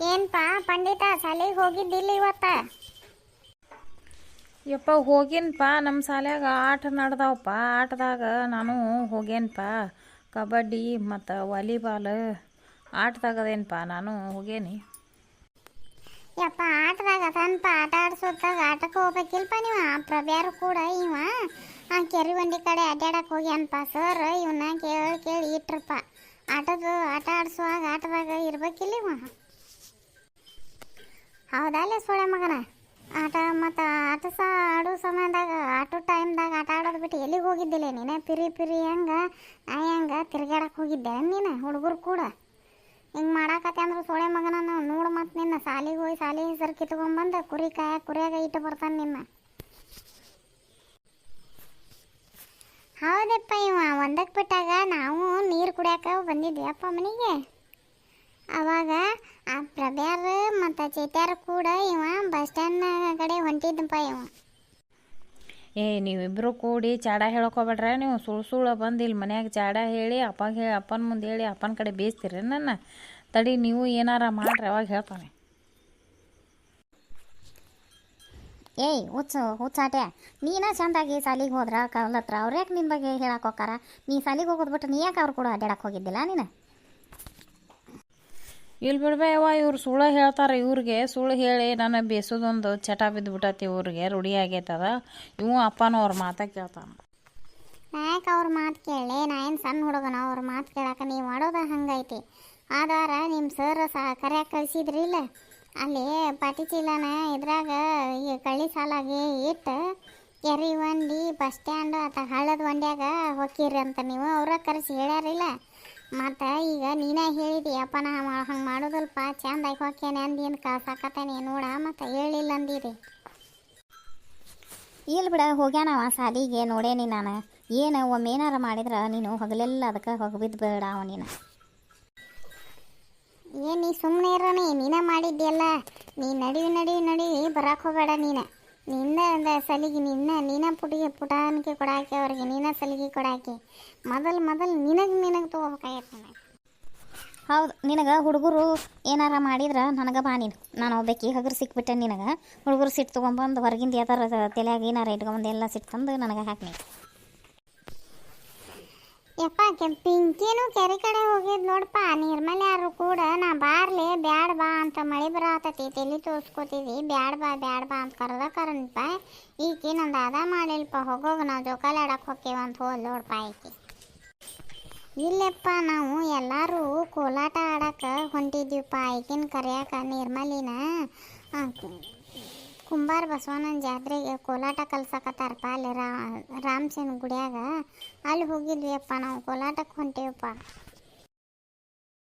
ಏನ್ಪಾ ಪಂಡಿತ ಶಾಲೆಗೆ ಹೋಗಿದ್ದಿಲ್ಲ ಇವತ್ತ? ಯಪ್ಪ ಹೋಗೇನಪ್ಪ. ನಮ್ಮ ಶಾಲ್ಯಾಗ ಆಟ ನಡ್ದಾವಪ್ಪ. ಆಟದಾಗ ನಾನು ಹೋಗೇನಪ್ಪ. ಕಬಡ್ಡಿ ಮತ್ತು ವಾಲಿಬಾಲ್ ಆಟದಾಗದೇನಪ್ಪ ನಾನು ಹೋಗೇನಿ. ಯಪ್ಪ ಆಟದಾಗ ಅದನ್ಪ ಆಟ ಆಡ್ಸೋದಾಗ ಆಟಕ್ಕೆ ಹೋಗ್ಬೇಕಿಲ್ಪ ನೀವು. ಆ ಪ್ರಭ್ಯಾರು ಕೂಡ ಇವ ಕೆರೆ ಬಂಡಿ ಕಡೆ ಅಡ್ಡಾಡಕ್ಕೆ ಹೋಗ್ಯಾನಪ್ಪ. ಸರ್ ಇವನ್ನ ಕೇಳಿ ಇಟ್ರಪ್ಪ. ಆಟ ಆಡಿಸುವಾಗ ಆಟದಾಗ ಇರ್ಬೇಕಿಲ್ಲ ಇವ. ಹೌದಲ್ಲ ಸೊಳೆ ಮಗನ? ಆಟ ಆಡೋ ಸಮಯದಾಗ ಟೈಮ್ದಾಗ ಆಟ ಆಡೋದು ಬಿಟ್ಟು ಎಲ್ಲಿಗೆ ಹೋಗಿದ್ದಿಲ್ಲ ನೀನು? ಪಿರಿ ಹೆಂಗೆ ತಿರ್ಗಾಡಕ್ಕೆ ಹೋಗಿದ್ದೆ ನೀನು ಹುಡುಗರು ಕೂಡ? ಹಿಂಗೆ ಮಾಡಾಕತ್ತೆ ಅಂದ್ರೆ ಸೊಳೆ ಮಗನ ನೋಡು. ಮತ್ತು ನಿನ್ನ ಸಾಲಿಗೆ ಹೋಗಿ ಸಾಲಿ ಹೆಸರು ಕಿತ್ಕೊಂಡ್ಬಂದು ಕುರಿಯಾಗ ಇಟ್ಟು ಬರ್ತಾನೆ ನಿನ್ನ. ಹೌದಪ್ಪ, ಇವ ಒಂದಕ್ಕೆ ಬಿಟ್ಟಾಗ ನಾವು ನೀರು ಕುಡಿಯಾಕ ಬಂದಿದ್ವಿ ಅಪ್ಪ ಮನೆಗೆ. ಅವಾಗ ಆ ಪ್ರಭ್ಯಾರ ಮತ್ತು ಚೈತ್ಯಾರ ಕೂಡ ಇವ ಬಸ್ ಸ್ಟ್ಯಾಂಡ್ ಕಡೆ ಹೊಂಟಿದ್ದಪ್ಪ ಇವ. ನೀವಿಬ್ಬರು ಕೂಡಿ ಚಾಡ ಹೇಳೋಕೋಬೇಡ್ರೆ. ನೀವು ಸುಳ್ಳು ಬಂದು ಇಲ್ಲಿ ಮನ್ಯಾಗ ಚಾಡ ಹೇಳಿ ಅಪ್ಪನ ಮುಂದೆ ಹೇಳಿ ಅಪ್ಪನ ಕಡೆ ಬೇಯಿಸ್ತೀರಿ ನನ್ನ. ತಡಿ, ನೀವು ಏನಾರ ಮಾಡ್ರಿ, ಅವಾಗ ಹೇಳ್ತಾನೆ. ಹುಚ್ಚಾಟೆ, ನೀನ ಚಂದಾಗಿ ಸಾಲಿಗೆ ಹೋದ್ರ ಕಲತ್ರ ಅವ್ರು ಯಾಕೆ ನಿನ್ನ ಬಗ್ಗೆ ಹೇಳಕ್ಕೆ ಹೋಗಾರ? ನೀ ಸಾಲಿಗೆ ಹೋಗೋದು ಬಿಟ್ಟು ನೀ ಯಾಕೆ ಅವ್ರು ಕೂಡ ಅಡ್ಡಾಡಕ್ಕೆ ಹೋಗಿದ್ದಿಲ್ಲ ನೀನು? ಇಲ್ಲಿ ಬಿಡ್ಬೇವ, ಇವ್ರು ಸುಳ್ಳು ಹೇಳ್ತಾರೆ. ಇವ್ರಿಗೆ ಸುಳ್ಳು ಹೇಳಿ ನಾನು ಬೇಸೋದೊಂದು ಚಟ ಬಿದ್ದುಬಿಟ್ಟತಿ. ಇವ್ರಿಗೆ ರೂಢಿ ಆಗೈತದ. ಇವು ಅಪ್ಪನವ್ರ ಮಾತ ಕೇಳ್ತಾನೆ. ಯಾಕೆ ಅವ್ರ ಮಾತು ಕೇಳಿ? ನಾ ಏನು ಸಣ್ಣ ಹುಡುಗನ ಅವ್ರ ಮಾತು ಕೇಳಕ್ಕೆ? ನೀವು ಮಾಡೋದು ಹಂಗೈತಿ. ಆದವಾರ ನಿಮ್ಮ ಸರ್ ಕರೆಯಾಗಿ ಕಳಿಸಿದ್ರಿ ಇಲ್ಲ, ಅಲ್ಲಿ ಪಾಟಿ ಚೀಲನ ಇದ್ರಾಗ ಈ ಕಳ್ಳಿ ಸಾಲಾಗಿ ಇಟ್ಟು ಕೆರೆ ವಂಡಿ ಬಸ್ ಸ್ಟ್ಯಾಂಡು ಹಳ್ಳದ ವಂಡ್ಯಾಗ ಹೋಗಿರಿ ಅಂತ ನೀವು ಅವ್ರ ಕರೆಸಿ ಹೇಳ್ಯಾರಿಲ್ಲ. ಮತ್ತು ಈಗ ನೀನೇ ಹೇಳಿದಿ ಅಪ್ಪ ನಾ ಹಂಗೆ ಮಾಡೋದಲ್ಪ, ಚಂದಾಗಿ ಹೋಗ್ಯಾನೆ ಅಂದೇನು ಕಳ್ಸಾಕತ್ತೇನೆ ನೋಡ, ಮತ್ತು ಹೇಳಿಲ್ಲ ಅಂದಿರಿ. ಇಲ್ಲಿ ಬಿಡ, ಹೋಗ್ಯಾನವ ಸಾಲಿಗೆ ನೋಡೇನಿ ನಾನು. ಏನು ಒಮ್ಮೇನಾರ ಮಾಡಿದ್ರೆ ನೀನು ಹಗಲೆಲ್ಲ ಅದಕ್ಕೆ ಹೋಗಿಬಿದ್ದು ಬೇಡ ಅವ ನೀನು. ಏನು ನೀ ಸುಮ್ಮನೆ ಇರೋನಿ? ನೀನೇ ಮಾಡಿದ್ಯಲ್ಲ. ನೀ ನಡಿ ಬರಕ್ಕೆ ಹೋಗಬೇಡ ನೀನು. ನಿನ್ನ ಸಲಿಗೆ ನೀನ ಪುಟಾಣಿಕೆ ಕೊಡಾಕಿ ಅವ್ರಿಗೆ, ನೀನ ಸಲಿಗೆ ಕೊಡಾಕಿ. ಮೊದಲು ನಿನಗೆ ತೊಗೋಬೇಕಾಗೈತೆ ನನಗೆ. ಹೌದು, ನಿನಗೆ ಹುಡುಗರು ಏನಾರ ಮಾಡಿದ್ರೆ ನನಗೆ ಬಾ ನೀನು. ನಾನು ಒಬ್ಬಾಕಿ ಹಗರು ಸಿಕ್ಬಿಟ್ಟೆ ನಿನಗೆ. ಹುಡುಗರು ಸಿಟ್ಟು ತೊಗೊಂಬಂದು ಹೊರಗಿಂದ ಯಾವ್ದಾರ ತಲೆಯಾಗ ಏನಾರ ಇಟ್ಕೊಂಬಂದು ಎಲ್ಲ ಸಿಟ್ಟು ತಂದು ನನಗೆ ಹಾಕಿ. ಯಪ್ಪ ಪಿಂಕಿನೂ ಕೆರೆ ಕಡೆ ಹೋಗಿದ್ ನೋಡಪ್ಪ. ನಿರ್ಮಲ ಯಾರು ಕೂಡ ನಾ ಬಾರ್ಲಿ ಬ್ಯಾಡ ಬಾ ಅಂತ ಮಳೆ ಬರತೈತಿ ತಲೆ ತೋರಿಸ್ಕೋತಿದ್ವಿ. ಬ್ಯಾಡ ಬಾ ಅಂತ ಕರದಪ್ಪ. ಈಕಿ ನಂದು ಅದ ಮಾಡಿಲ್ಪ, ಹೋಗೋಗ ನಾವು ಜೋಕಾಲಿ ಆಡಕ್ಕೆ ಹೋಗ್ತೀವಿ ಅಂತ ಹೋದ್ ನೋಡಪ್ಪ ಈಕಿ. ಇಲ್ಲಪ್ಪ, ನಾವು ಎಲ್ಲರೂ ಕೋಲಾಟ ಆಡಕ್ಕೆ ಹೊಂಟಿದ್ದೀವಪ್ಪ. ಈಕಿನ ಕರೆಯಾಕ ನಿರ್ಮಲಿನ ಕುಂಬಾರ ಬಸವಣ್ಣನ ಜಾತ್ರೆಗೆ ಕೋಲಾಟ ಕಲ್ಸಕತ್ತಾರಪ್ಪ ಅಲ್ಲಿ ರಾಮಸೇನ ಗುಡಿಯಾಗ. ಅಲ್ಲಿ ಹೋಗಿದ್ವಿಯಪ್ಪ, ನಾವು ಕೋಲಾಟಕ್ಕೆ ಹೊಂಟೇವಪ್ಪ.